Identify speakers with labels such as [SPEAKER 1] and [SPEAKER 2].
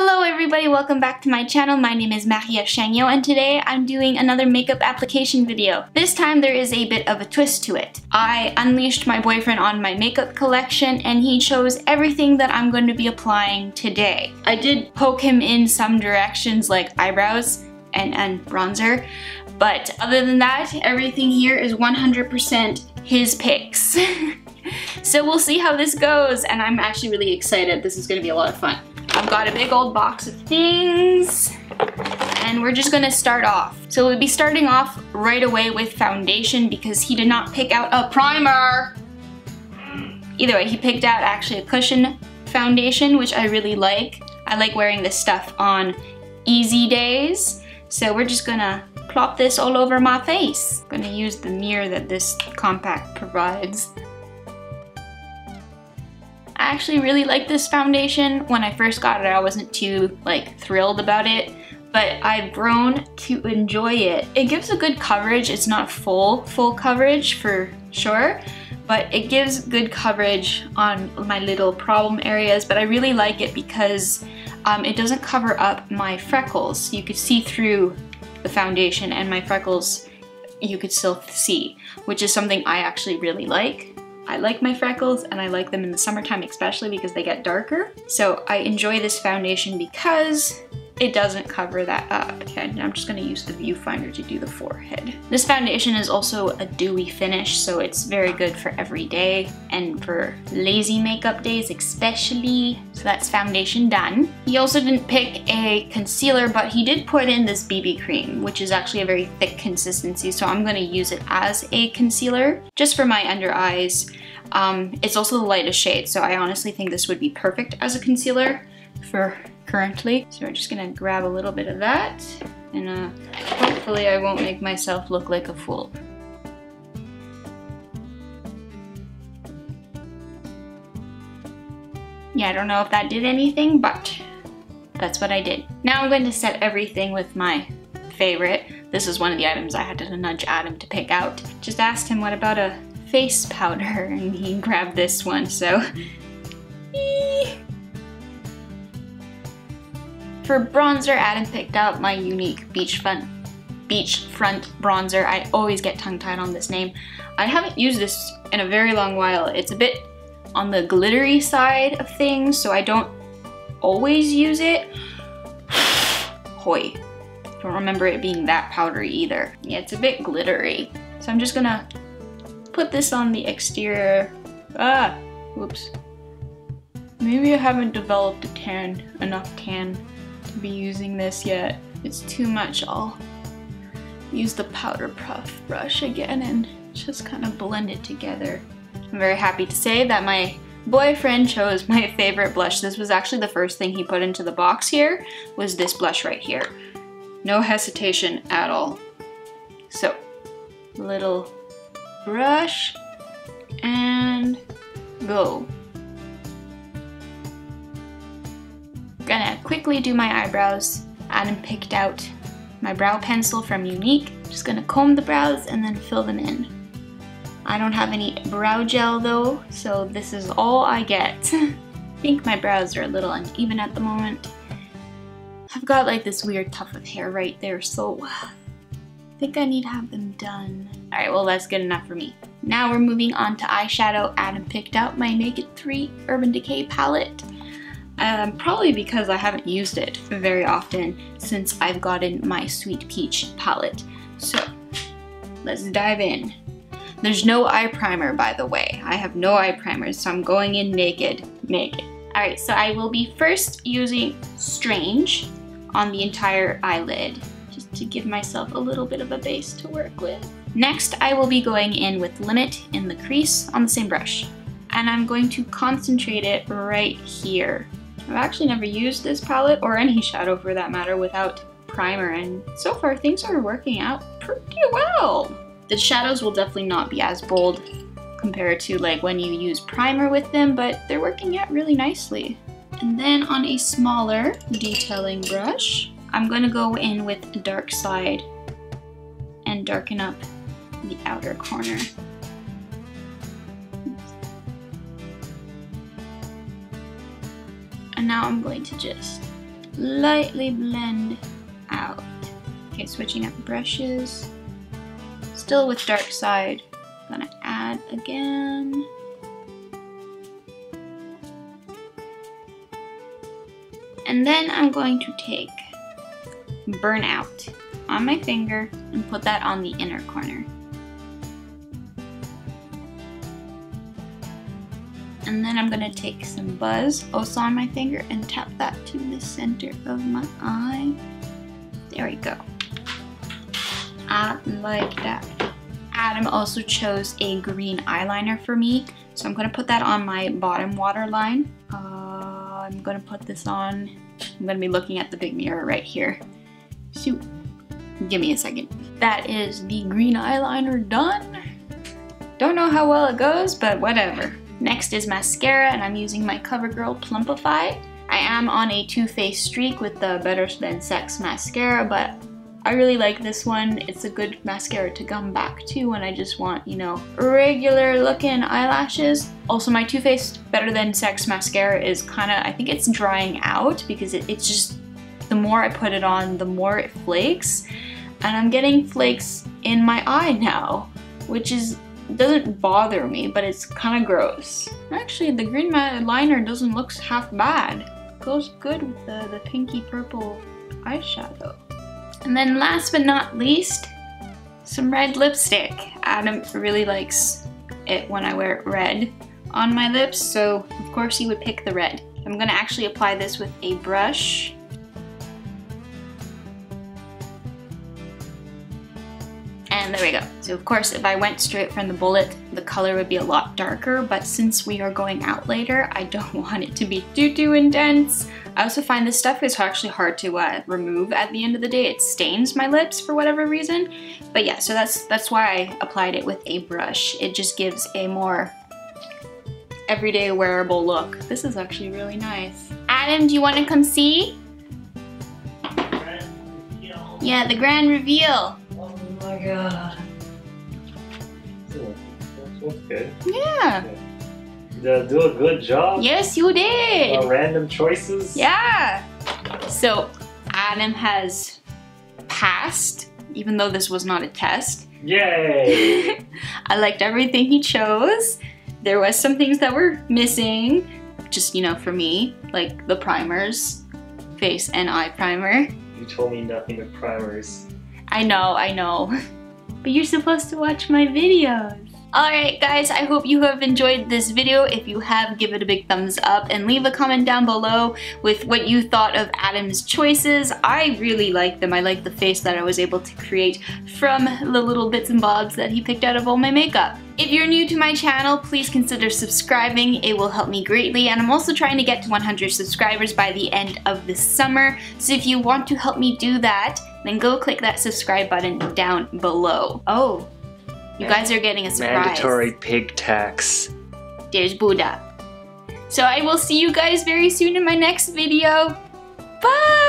[SPEAKER 1] Hello everybody, welcome back to my channel. My name is Maria Chagnon and today I'm doing another makeup application video. This time there is a bit of a twist to it. I unleashed my boyfriend on my makeup collection and he chose everything that I'm going to be applying today. I did poke him in some directions like eyebrows and bronzer, but other than that, everything here is 100% his picks. So we'll see how this goes and I'm actually really excited. This is going to be a lot of fun. I've got a big old box of things and we're just gonna start off. So we'll be starting off right away with foundation because he did not pick out a primer. Either way, he picked out actually a cushion foundation, which I really like. I like wearing this stuff on easy days. So we're just gonna plop this all over my face. I'm gonna use the mirror that this compact provides. I actually really like this foundation. When I first got it, I wasn't too thrilled about it, but I've grown to enjoy it. It gives a good coverage. It's not full coverage for sure, but it gives good coverage on my little problem areas, but I really like it because it doesn't cover up my freckles. You could see through the foundation and my freckles you could still see, which is something I actually really like. I like my freckles and I like them in the summertime especially because they get darker. So I enjoy this foundation because it doesn't cover that up. Okay, now I'm just gonna use the viewfinder to do the forehead. This foundation is also a dewy finish, so it's very good for every day and for lazy makeup days especially. So that's foundation done. He also didn't pick a concealer, but he did put in this BB cream, which is actually a very thick consistency, so I'm gonna use it as a concealer just for my under eyes. It's also the lightest shade, so I honestly think this would be perfect as a concealer for currently. So we're just gonna grab a little bit of that and hopefully I won't make myself look like a fool. Yeah, I don't know if that did anything, but that's what I did. Now I'm going to set everything with my favorite. This is one of the items I had to nudge Adam to pick out. Just asked him what about a face powder and he grabbed this one, so for bronzer, Adam picked out my unique beachfront bronzer. I always get tongue-tied on this name. I haven't used this in a very long while. It's a bit on the glittery side of things, so I don't always use it. Hoi. Don't remember it being that powdery either. Yeah, it's a bit glittery. So I'm just gonna put this on the exterior. Whoops. Maybe I haven't developed enough tan to be using this yet. It's too much. I'll use the powder puff brush again and just kind of blend it together. I'm very happy to say that my boyfriend chose my favorite blush. This was actually the first thing he put into the box here, was this blush right here. No hesitation at all. So, little brush and go. Gonna quickly do my eyebrows. Adam picked out my brow pencil from Younique. Just gonna comb the brows and then fill them in. I don't have any brow gel though, so this is all I get. I think my brows are a little uneven at the moment. I've got this weird tuft of hair right there, so I think I need to have them done. Alright, well that's good enough for me. Now we're moving on to eyeshadow. Adam picked out my Naked 3 Urban Decay palette. Probably because I haven't used it very often since I've gotten my Sweet Peach palette. So, let's dive in. There's no eye primer, by the way. I have no eye primer, so I'm going in naked. Alright, so I will be first using Strange on the entire eyelid, just to give myself a little bit of a base to work with. Next, I will be going in with Limit in the crease on the same brush. And I'm going to concentrate it right here. I've actually never used this palette, or any shadow for that matter, without primer, and so far things are working out pretty well. The shadows will definitely not be as bold compared to when you use primer with them, but they're working out really nicely. And then on a smaller detailing brush, I'm going to go in with Dark Side and darken up the outer corner. And now I'm going to just lightly blend out. Okay, switching up brushes. Still with dark side. Gonna add again. And then I'm going to take Burnout on my finger and put that on the inner corner. And then I'm gonna take some Buzz, also on my finger, and tap that to the center of my eye. There we go. I like that. Adam also chose a green eyeliner for me, so I'm gonna put that on my bottom waterline. I'm gonna put this on. I'm gonna be looking at the big mirror right here. Shoot. Give me a second. That is the green eyeliner done. Don't know how well it goes, but whatever. Next is mascara, and I'm using my CoverGirl Plumpify. I am on a Too Faced streak with the Better Than Sex mascara, but I really like this one. It's a good mascara to come back to when I just want, you know, regular looking eyelashes. Also, my Too Faced Better Than Sex mascara is kinda, I think it's drying out because it's just, the more I put it on, the more it flakes. And I'm getting flakes in my eye now, which is, doesn't bother me, but it's kinda gross. Actually, the green liner doesn't look half bad. Goes good with the pinky purple eyeshadow. And then last but not least, some red lipstick. Adam really likes it when I wear red on my lips, so of course he would pick the red. I'm gonna actually apply this with a brush. And there we go. So of course, if I went straight from the bullet, the color would be a lot darker, but since we are going out later, I don't want it to be too intense. I also find this stuff is actually hard to remove at the end of the day. It stains my lips for whatever reason. But yeah, so that's why I applied it with a brush. It just gives a more everyday wearable look. This is actually really nice. Adam, do you want to come see? Yeah, the grand reveal.
[SPEAKER 2] Oh my god. That's good.
[SPEAKER 1] Yeah.
[SPEAKER 2] Did I do a good job?
[SPEAKER 1] Yes, you did.
[SPEAKER 2] Random choices?
[SPEAKER 1] Yeah. So Adam has passed, even though this was not a test.
[SPEAKER 2] Yay!
[SPEAKER 1] I liked everything he chose. There was some things that were missing, just, you know, for me, like the primers, face and eye primer.
[SPEAKER 2] You told me nothing but primers.
[SPEAKER 1] I know. But you're supposed to watch my videos. Alright guys, I hope you have enjoyed this video. If you have, give it a big thumbs up and leave a comment down below with what you thought of Adam's choices. I really like them. I like the face that I was able to create from the little bits and bobs that he picked out of all my makeup. If you're new to my channel, please consider subscribing. It will help me greatly, and I'm also trying to get to 100 subscribers by the end of this summer. So if you want to help me do that, then go click that subscribe button down below. Oh. You guys are getting a surprise.
[SPEAKER 2] Mandatory pig tax.
[SPEAKER 1] There's Buddha. So I will see you guys very soon in my next video. Bye!